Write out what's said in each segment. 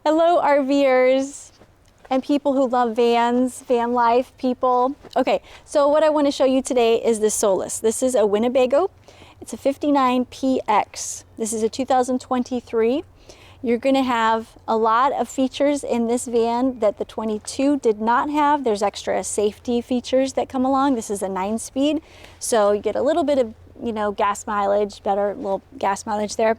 Hello, RVers and people who love vans, van life people. Okay, so what I want to show you today is the Solis. This is a Winnebago. It's a 59PX. This is a 2023. You're going to have a lot of features in this van that the 22 did not have. There's extra safety features that come along. This is a 9-speed, so you get a little bit of, you know, gas mileage, better little gas mileage there.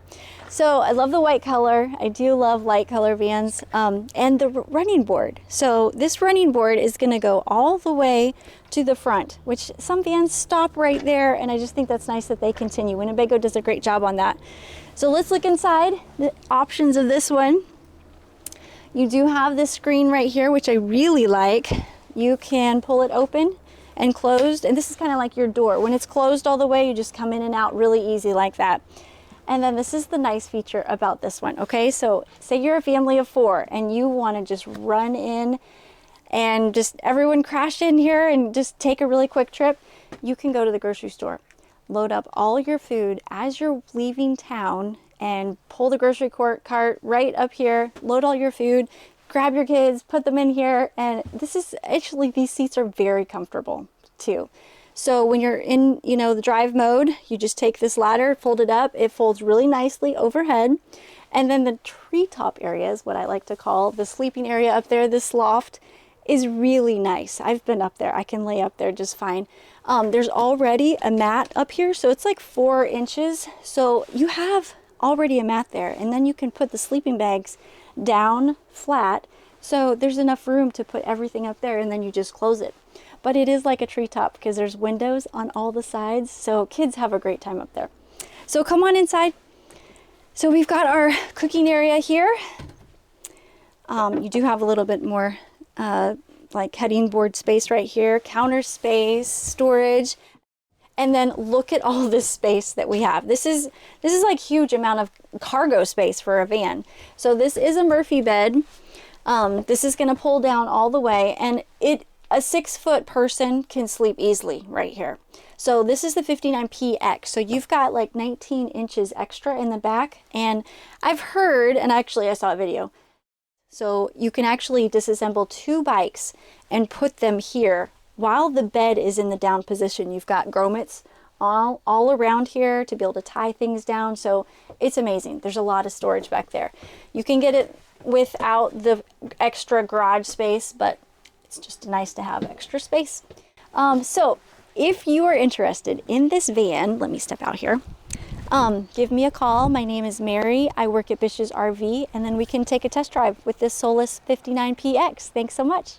So I love the white color. I do love light color vans, and the running board. So this running board is going to go all the way to the front, which some vans stop right there, and I just think that's nice that they continue. Winnebago does a great job on that. So let's look inside the options of this one. You do have this screen right here, which I really like. You can pull it open and closed, and this is kind of like your door. When it's closed all the way, you just come in and out really easy like that. And then this is the nice feature about this one, okay? So say you're a family of 4 and you want to just run in and just everyone crash in here and just take a really quick trip. You can go to the grocery store, load up all your food as you're leaving town and pull the grocery cart right up here, load all your food, grab your kids, put them in here, and this is actually, these seats are very comfortable too. So when you're in, you know, the drive mode, you just take this ladder, fold it up, it folds really nicely overhead. And then the treetop area is what I like to call the sleeping area up there. This loft is really nice. I've been up there. I can lay up there just fine. There's already a mat up here, so it's like 4 inches. So you have already a mat there, and then you can put the sleeping bags down flat, so there's enough room to put everything up there, and then you just close it. But it is like a treetop because there's windows on all the sides, so kids have a great time up there. So come on inside. So we've got our cooking area here. You do have a little bit more like heading board space right here, counter space, storage. And then look at all this space that we have. This is like huge amount of cargo space for a van. So this is a Murphy bed. This is going to pull down all the way, and a 6-foot person can sleep easily right here. So this is the 59PX. So you've got like 19 inches extra in the back. And I've heard, and actually I saw a video, so you can actually disassemble 2 bikes and put them here while the bed is in the down position. You've got grommets all around here to be able to tie things down. So it's amazing. There's a lot of storage back there. You can get it without the extra garage space, but it's just nice to have extra space. So if you are interested in this van, let me step out here. Give me a call. My name is Mary. I work at Bish's RV, and then we can take a test drive with this Solis 59PX. Thanks so much.